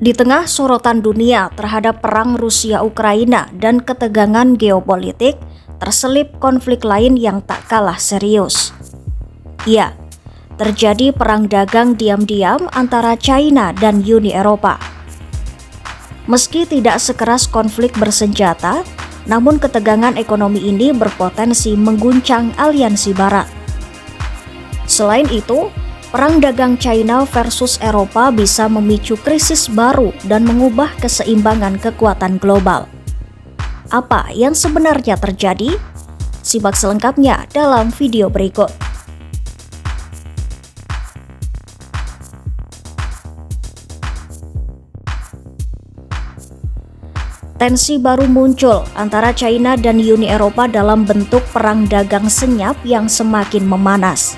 Di tengah sorotan dunia terhadap perang Rusia-Ukraina dan ketegangan geopolitik, terselip konflik lain yang tak kalah serius. Ya, terjadi perang dagang diam-diam antara China dan Uni Eropa. Meski tidak sekeras konflik bersenjata, namun ketegangan ekonomi ini berpotensi mengguncang aliansi Barat. Selain itu, perang dagang China versus Eropa bisa memicu krisis baru dan mengubah keseimbangan kekuatan global. Apa yang sebenarnya terjadi? Simak selengkapnya dalam video berikut. Tensi baru muncul antara China dan Uni Eropa dalam bentuk perang dagang senyap yang semakin memanas.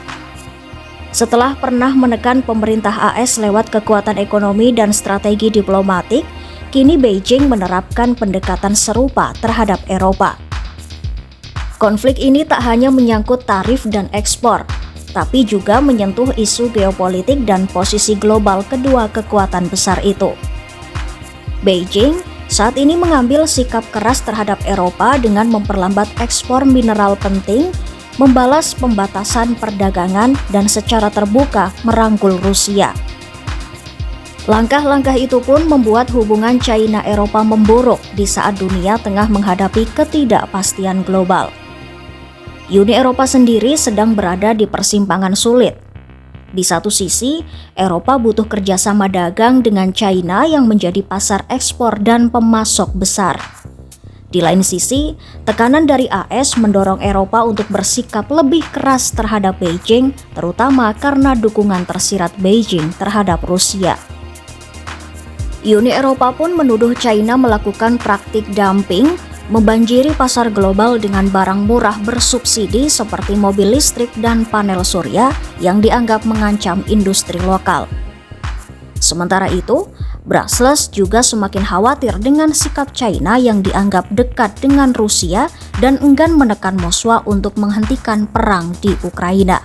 Setelah pernah menekan pemerintah AS lewat kekuatan ekonomi dan strategi diplomatik, kini Beijing menerapkan pendekatan serupa terhadap Eropa. Konflik ini tak hanya menyangkut tarif dan ekspor, tapi juga menyentuh isu geopolitik dan posisi global kedua kekuatan besar itu. Beijing saat ini mengambil sikap keras terhadap Eropa dengan memperlambat ekspor mineral penting, membalas pembatasan perdagangan, dan secara terbuka merangkul Rusia. Langkah-langkah itu pun membuat hubungan China-Eropa memburuk di saat dunia tengah menghadapi ketidakpastian global. Uni Eropa sendiri sedang berada di persimpangan sulit. Di satu sisi, Eropa butuh kerjasama dagang dengan China yang menjadi pasar ekspor dan pemasok besar. Di lain sisi, tekanan dari AS mendorong Eropa untuk bersikap lebih keras terhadap Beijing, terutama karena dukungan tersirat Beijing terhadap Rusia. Uni Eropa pun menuduh China melakukan praktik dumping, membanjiri pasar global dengan barang murah bersubsidi seperti mobil listrik dan panel surya yang dianggap mengancam industri lokal. Sementara itu, Brussels juga semakin khawatir dengan sikap China yang dianggap dekat dengan Rusia dan enggan menekan Moskwa untuk menghentikan perang di Ukraina.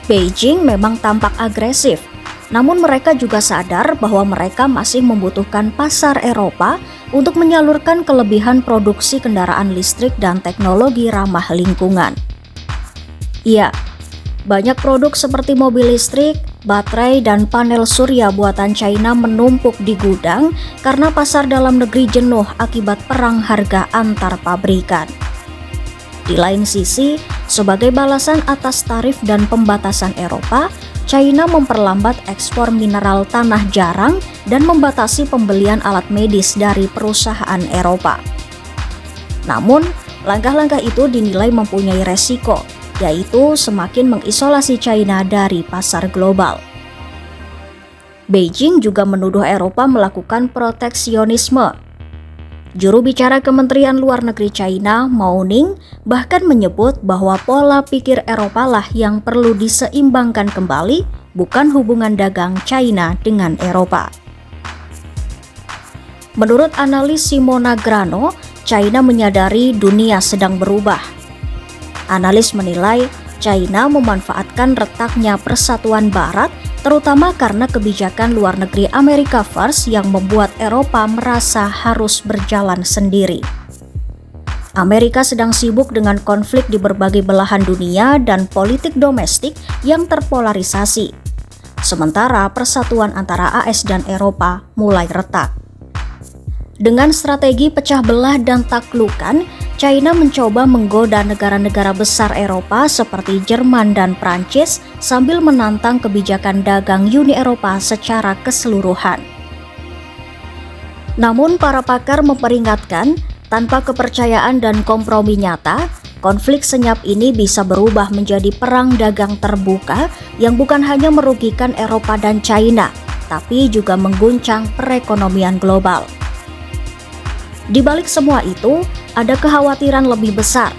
Beijing memang tampak agresif, namun mereka juga sadar bahwa mereka masih membutuhkan pasar Eropa untuk menyalurkan kelebihan produksi kendaraan listrik dan teknologi ramah lingkungan. Ya, banyak produk seperti mobil listrik, baterai, dan panel surya buatan China menumpuk di gudang karena pasar dalam negeri jenuh akibat perang harga antar pabrikan. Di lain sisi, sebagai balasan atas tarif dan pembatasan Eropa, China memperlambat ekspor mineral tanah jarang dan membatasi pembelian alat medis dari perusahaan Eropa. Namun, langkah-langkah itu dinilai mempunyai resiko, yaitu semakin mengisolasi China dari pasar global. Beijing juga menuduh Eropa melakukan proteksionisme. Juru bicara Kementerian Luar Negeri China, Mao Ning, bahkan menyebut bahwa pola pikir Eropa lah yang perlu diseimbangkan kembali, bukan hubungan dagang China dengan Eropa. Menurut analis Simona Grano, China menyadari dunia sedang berubah. Analis menilai China memanfaatkan retaknya persatuan Barat, terutama karena kebijakan luar negeri Amerika First yang membuat Eropa merasa harus berjalan sendiri. Amerika sedang sibuk dengan konflik di berbagai belahan dunia dan politik domestik yang terpolarisasi. Sementara persatuan antara AS dan Eropa mulai retak. Dengan strategi pecah belah dan taklukan, China mencoba menggoda negara-negara besar Eropa seperti Jerman dan Prancis sambil menantang kebijakan dagang Uni Eropa secara keseluruhan. Namun para pakar memperingatkan, tanpa kepercayaan dan kompromi nyata, konflik senyap ini bisa berubah menjadi perang dagang terbuka yang bukan hanya merugikan Eropa dan China, tapi juga mengguncang perekonomian global. Di balik semua itu, ada kekhawatiran lebih besar.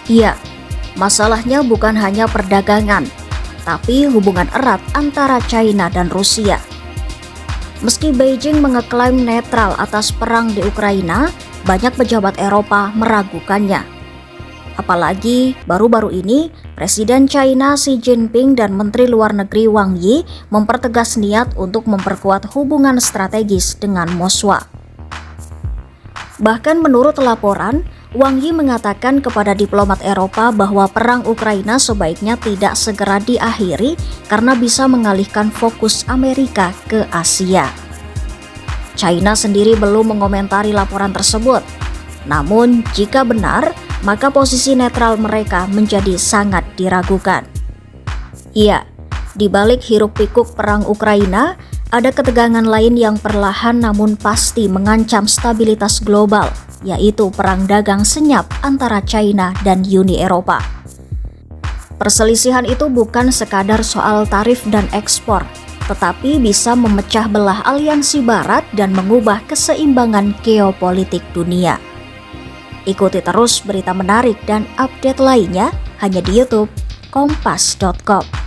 Ya, masalahnya bukan hanya perdagangan, tapi hubungan erat antara China dan Rusia. Meski Beijing mengeklaim netral atas perang di Ukraina, banyak pejabat Eropa meragukannya. Apalagi baru-baru ini Presiden China Xi Jinping dan Menteri Luar Negeri Wang Yi mempertegas niat untuk memperkuat hubungan strategis dengan Moskwa. Bahkan menurut laporan, Wang Yi mengatakan kepada diplomat Eropa bahwa perang Ukraina sebaiknya tidak segera diakhiri karena bisa mengalihkan fokus Amerika ke Asia. China sendiri belum mengomentari laporan tersebut. Namun, jika benar, maka posisi netral mereka menjadi sangat diragukan. Iya, di balik hiruk-pikuk perang Ukraina, ada ketegangan lain yang perlahan namun pasti mengancam stabilitas global, yaitu perang dagang senyap antara China dan Uni Eropa. Perselisihan itu bukan sekadar soal tarif dan ekspor, tetapi bisa memecah belah aliansi Barat dan mengubah keseimbangan geopolitik dunia. Ikuti terus berita menarik dan update lainnya hanya di YouTube Kompas.com.